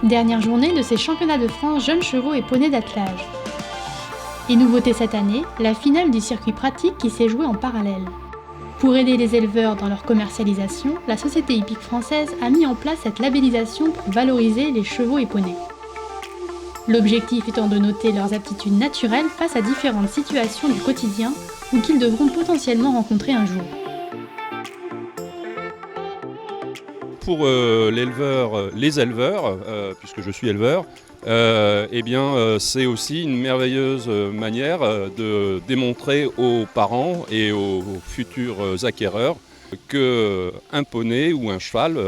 Dernière journée de ces championnats de France jeunes chevaux et poneys d'attelage. Et nouveauté cette année, la finale du circuit pratique qui s'est jouée en parallèle. Pour aider les éleveurs dans leur commercialisation, la Société hippique française a mis en place cette labellisation pour valoriser les chevaux et poneys. L'objectif étant de noter leurs aptitudes naturelles face à différentes situations du quotidien ou qu'ils devront potentiellement rencontrer un jour. Pour les éleveurs, puisque je suis éleveur, c'est aussi une merveilleuse manière de démontrer aux parents et aux futurs acquéreurs qu'un poney ou un cheval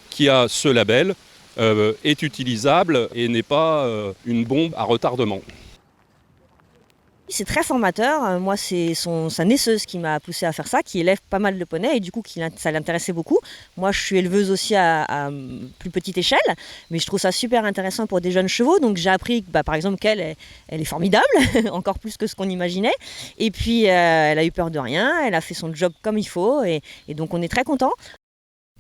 qui a ce label est utilisable et n'est pas une bombe à retardement. C'est très formateur. Moi, c'est sa naisseuse qui m'a poussé à faire ça, qui élève pas mal de poneys et du coup, ça l'intéressait beaucoup. Moi, je suis éleveuse aussi à plus petite échelle, mais je trouve ça super intéressant pour des jeunes chevaux. Donc, j'ai appris, par exemple, qu'elle est formidable, encore plus que ce qu'on imaginait. Et puis, elle a eu peur de rien, elle a fait son job comme il faut et donc, on est très contents.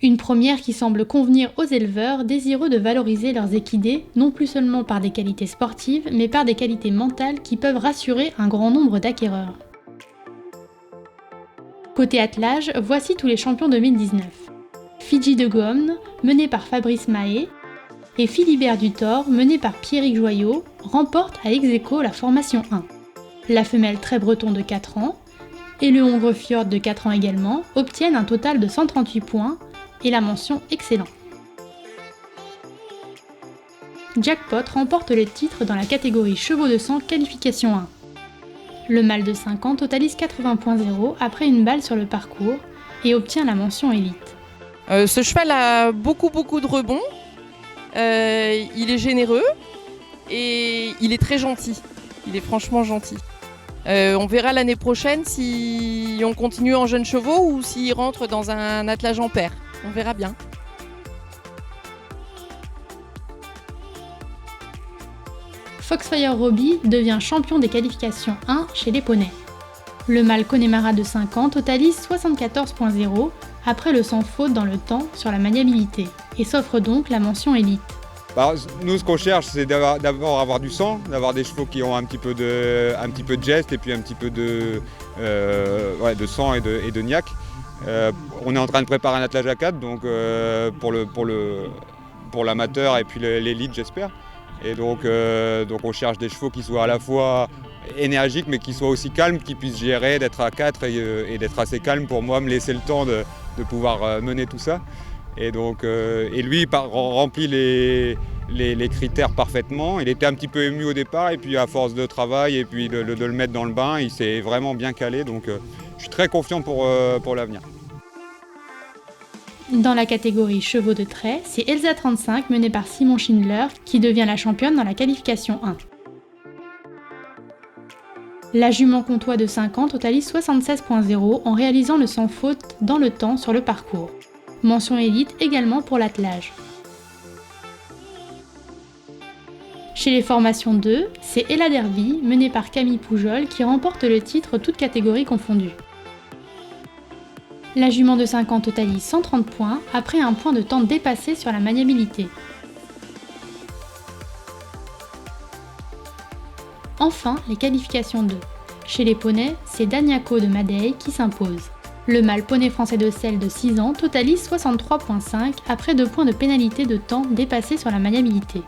Une première qui semble convenir aux éleveurs désireux de valoriser leurs équidés, non plus seulement par des qualités sportives, mais par des qualités mentales qui peuvent rassurer un grand nombre d'acquéreurs. Côté attelage, voici tous les champions 2019. Fidji de Gomne, mené par Fabrice Mahé, et Philibert Duthor, mené par Pierrick Joyot, remportent à ex-aequo la formation 1. La femelle Très Breton de 4 ans, et le Hongre Fjord de 4 ans également, obtiennent un total de 138 points, et la mention excellent. Jackpot remporte le titre dans la catégorie chevaux de sang qualification 1. Le mâle de 5 ans totalise 80.0 après une balle sur le parcours et obtient la mention élite. Ce cheval a beaucoup de rebonds, il est généreux et il est très gentil, il est franchement gentil. On verra l'année prochaine si on continue en jeunes chevaux ou s'il rentre dans un attelage en paire. On verra bien. Foxfire Robbie devient champion des qualifications 1 chez les poneys. Le mâle Connemara de 5 ans totalise 74.0 après le sans faute dans le temps sur la maniabilité et s'offre donc la mention élite. Nous, ce qu'on cherche, c'est d'abord avoir du sang, d'avoir des chevaux qui ont un petit peu de geste et puis un petit peu de sang et de niaque. On est en train de préparer un attelage à 4 donc, pour l'amateur et puis l'élite, j'espère. Et donc on cherche des chevaux qui soient à la fois énergiques mais qui soient aussi calmes, qui puissent gérer, d'être à 4 et d'être assez calmes pour moi, me laisser le temps de pouvoir mener tout ça. Et donc, lui, il remplit les critères parfaitement. Il était un petit peu ému au départ, et puis à force de travail, et puis de le mettre dans le bain, il s'est vraiment bien calé. Donc, je suis très confiant pour l'avenir. Dans la catégorie chevaux de trait, c'est Elsa 35 menée par Simon Schindler qui devient la championne dans la qualification 1. La jument comtois de 5 ans totalise 76.0 en réalisant le sans faute dans le temps sur le parcours. Mention élite également pour l'attelage. Chez les formations 2, c'est Ella Derby, menée par Camille Poujol, qui remporte le titre toutes catégories confondues. La jument de 5 ans totalise 130 points après un point de temps dépassé sur la maniabilité. Enfin, les qualifications 2. Chez les poneys, c'est Daniaco de Madeille qui s'impose. Le mâle poney français de selle de 6 ans totalise 63.5 après 2 points de pénalité de temps dépassés sur la maniabilité.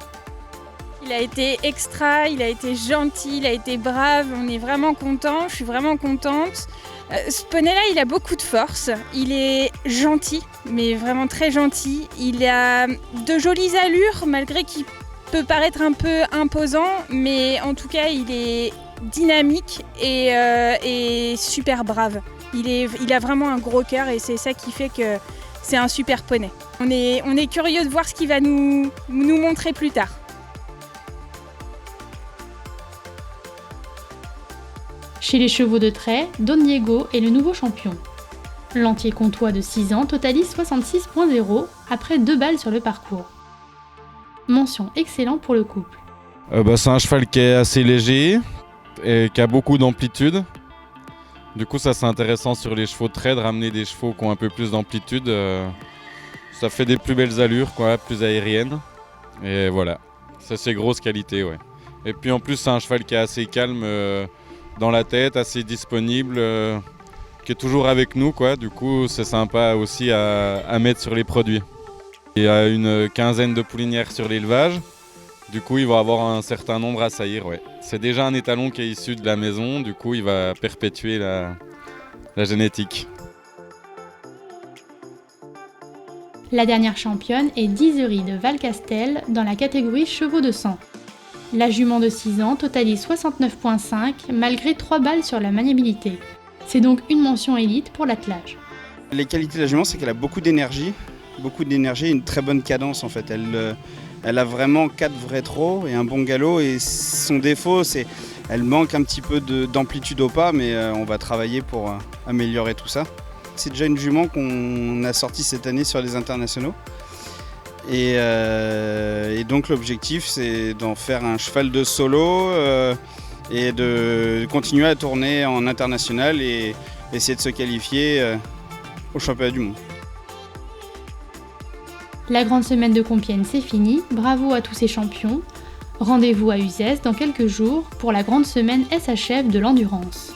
Il a été extra, il a été gentil, il a été brave, on est vraiment content, je suis vraiment contente. Ce poney-là, il a beaucoup de force, il est gentil, mais vraiment très gentil. Il a de jolies allures, malgré qu'il peut paraître un peu imposant, mais en tout cas, il est dynamique et super brave. Il a vraiment un gros cœur et c'est ça qui fait que c'est un super poney. On est curieux de voir ce qu'il va nous montrer plus tard. Chez les chevaux de trait, Don Diego est le nouveau champion. L'entier comtois de 6 ans totalise 66.0 après 2 balles sur le parcours. Mention excellent pour le couple. C'est un cheval qui est assez léger et qui a beaucoup d'amplitude. Du coup, ça c'est intéressant sur les chevaux de trait de ramener des chevaux qui ont un peu plus d'amplitude. Ça fait des plus belles allures, plus aériennes. Et voilà, ça c'est grosse qualité, ouais. Et puis en plus c'est un cheval qui est assez calme dans la tête, assez disponible, qui est toujours avec nous, quoi. Du coup c'est sympa aussi à mettre sur les produits. Il y a une quinzaine de poulinières sur l'élevage, du coup il va avoir un certain nombre à saillir, ouais. C'est déjà un étalon qui est issu de la maison, du coup il va perpétuer la génétique. La dernière championne est Dizery de Valcastel dans la catégorie chevaux de sang. La jument de 6 ans totalise 69,5 malgré 3 balles sur la maniabilité. C'est donc une mention élite pour l'attelage. Les qualités de la jument, c'est qu'elle a beaucoup d'énergie et une très bonne cadence en fait. Elle a vraiment 4 vrais trot et un bon galop, et son défaut c'est elle manque un petit peu d'amplitude au pas, mais on va travailler pour améliorer tout ça. C'est déjà une jument qu'on a sortie cette année sur les internationaux. Et donc l'objectif c'est d'en faire un cheval de solo et de continuer à tourner en international et essayer de se qualifier au championnat du monde. La grande semaine de Compiègne c'est fini, bravo à tous ces champions. Rendez-vous à Uzès dans quelques jours pour la grande semaine SHF de l'endurance.